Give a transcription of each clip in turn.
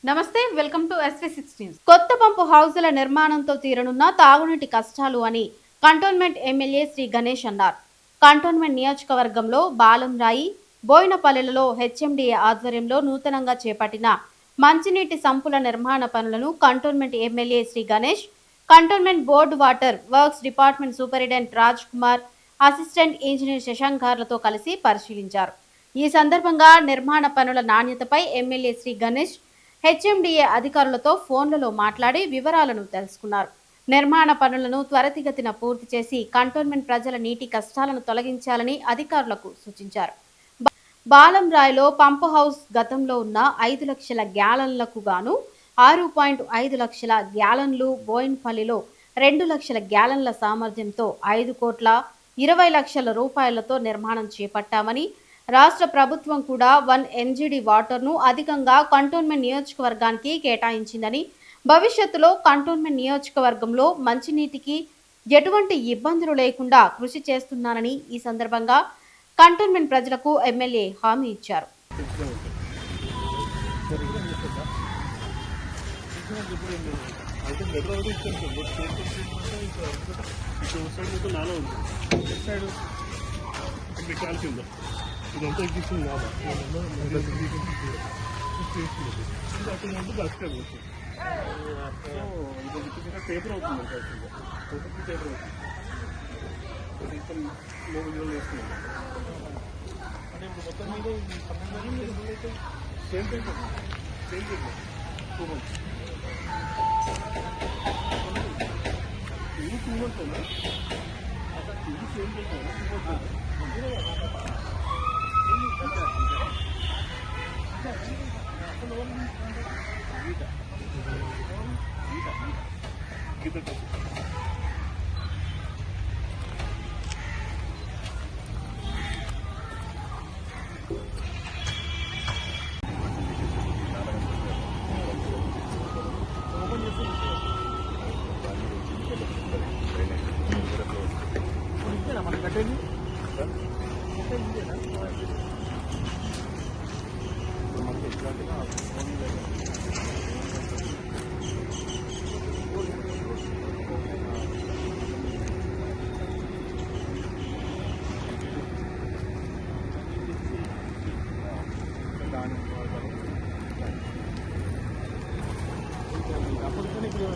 నమస్తే, welcome to SV16. కొత్త పంపు హౌజుల నిర్మాణంతో తీరనున్న తాగునీటి కష్టాలు అని కంటోన్మెంట్ ఎమ్మెల్యే శ్రీ గణేష్ అన్నారు. కంటోన్మెంట్ నియోజకవర్గంలో బాలంరాయి, బోయినపల్లెలలో HMDA ఆధ్వర్యంలో నూతనంగా చేపట్టిన మంచినీటి సంపుల నిర్మాణ పనులను cantonment MLA Sri Ganesh, cantonment board water works department superintendent Raj Kumar, assistant engineer Sashank గార్లతో కలిసి పరిశీలించారు. ఈ సందర్భంగా నిర్మాణ పనుల నాణ్యతపై ఎమ్మెల్యే శ్రీ గణేష్ HMDA అధికారులతో ఫోన్లలో మాట్లాడి వివరాలను తెలుసుకున్నారు. నిర్మాణ పనులను త్వరితగతిన పూర్తి చేసి కంటోన్మెంట్ ప్రజల నీటి కష్టాలను తొలగించాలని అధికారులకు సూచించారు. బాలంరాయిలో పంపు హౌస్ గతంలో ఉన్న 5 లక్షల గ్యాలన్లకు గాను 6.5 లక్షల గ్యాలన్లు, బోయిన్పల్లిలో 2 లక్షల గ్యాలన్ల సామర్థ్యంతో 5,20,00,000 రూపాయలతో నిర్మాణం చేపట్టామని, రాష్ట్ర ప్రభుత్వం కూడా 1 MGD వాటర్ను అధికంగా కంటోన్మెంట్ నియోజకవర్గానికి కేటాయించిందని, భవిష్యత్తులో కంటోన్మెంట్ నియోజకవర్గంలో మంచినీటికి ఎటువంటి ఇబ్బందులు లేకుండా కృషి చేస్తున్నానని ఈ సందర్భంగా కంటోన్మెంట్ ప్రజలకు ఎమ్మెల్యే హామీ ఇచ్చారు. ఇదంతా ఎగ్జిస్టింగ్ కాదా బస్ పేపర్ అవుతుంది పేపర్ అవుతుంది వేస్తున్నాం అంటే ఇప్పుడు మొత్తం మీద సేమ్ పేపర్ 2 months ఇది 2 months ఉందా ఇది సేమ్ పేపర్ మన కట్టేది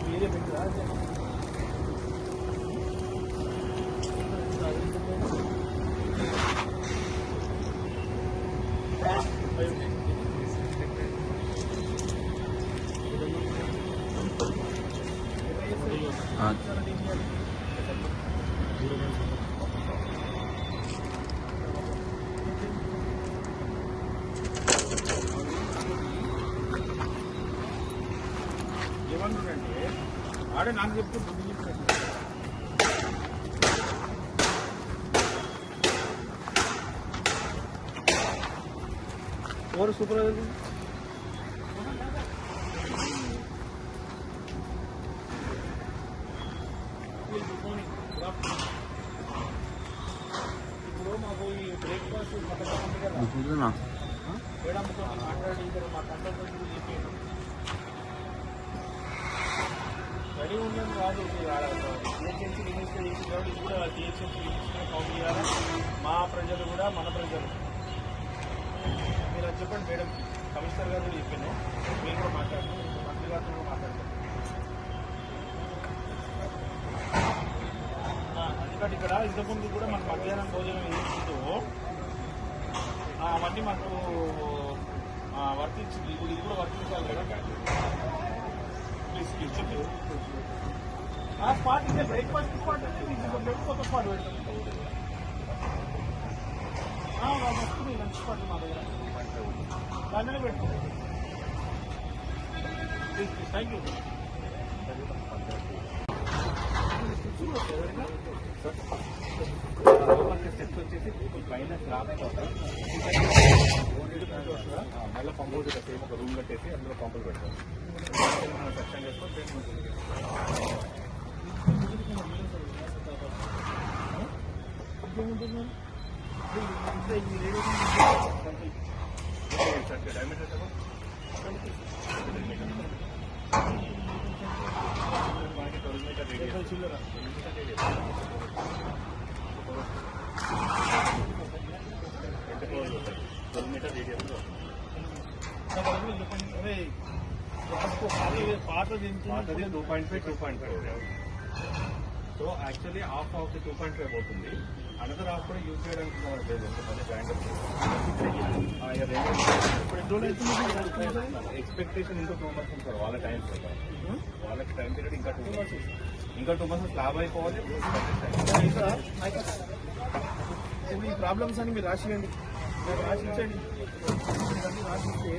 వేరే పెట్టా ఏమంటుందంటే ఆడే నాకు చెప్తే బుద్ధి చెప్తాను ఎవరు సూపర్వైజర్ ఇప్పుడు మాకు ఈ బ్రేక్ఫాస్ట్ మేడంతో మాట్లాడి మా కంట్రోల్ చెప్పాను రెడీ ఉండడం కాదు. జిహెచ్ఎంసీ మినిస్టర్ చేసిన కాబట్టి ఇది కూడా జిహెచ్ఎంసీ మినిస్టర్ కౌంట్ చేయాలి. మా ప్రజలు కూడా మన ప్రజలు మీరు అది చెప్పండి మేడంకి. కమిషనర్ గారు కూడా చెప్పాను, మీరు కూడా మాట్లాడుతాను, మంత్రి గారితో కూడా మాట్లాడతాను. ఎందుకంటే ఇక్కడ ఇంతకుముందు కూడా మనకు మధ్యాహ్నం భోజనం ఏదో అవన్నీ మాకు వర్తించింది. ఇప్పుడు ఇది కూడా వర్తించాలి కదా. ప్లీజ్ ప్లీజ్ చెప్పండి. ఆ స్పాట్ ఇదే బ్రేక్ఫాస్ట్ స్పాట్ అంటే కొత్త స్పాట్ పెడతాం. వస్తుంది లంచ్ స్పాట్ మా దగ్గర దాంట్లోనే పెడతాం. Please please thank you. Steps వచ్చేసి పైన స్లాబ్ మళ్ళీ పంపులు సేమ్ ఒక రూమ్ కట్టేసి అందులో పంపులు పెడతాం. సెక్షన్ చేసుకొని డైమెటర్ చిల్లర అరే పాతది 2.5. So actually half of the 2.5 పోతుంది. అనదర్ హాఫ్ కూడా యూజ్ చేయడానికి లేదు. ఎక్స్పెక్టేషన్ ఇంకా 2 months ఉంటారు వాళ్ళ టైం వాళ్ళకి టైం పీరియడ్ ఇంకా 2 months. ఇంకా 2 months స్లాబ్ అయిపోవాలి. ఈ ప్రాబ్లమ్స్ అని మీరు రాసియండి, రాసిచ్చండి. రాసిస్తే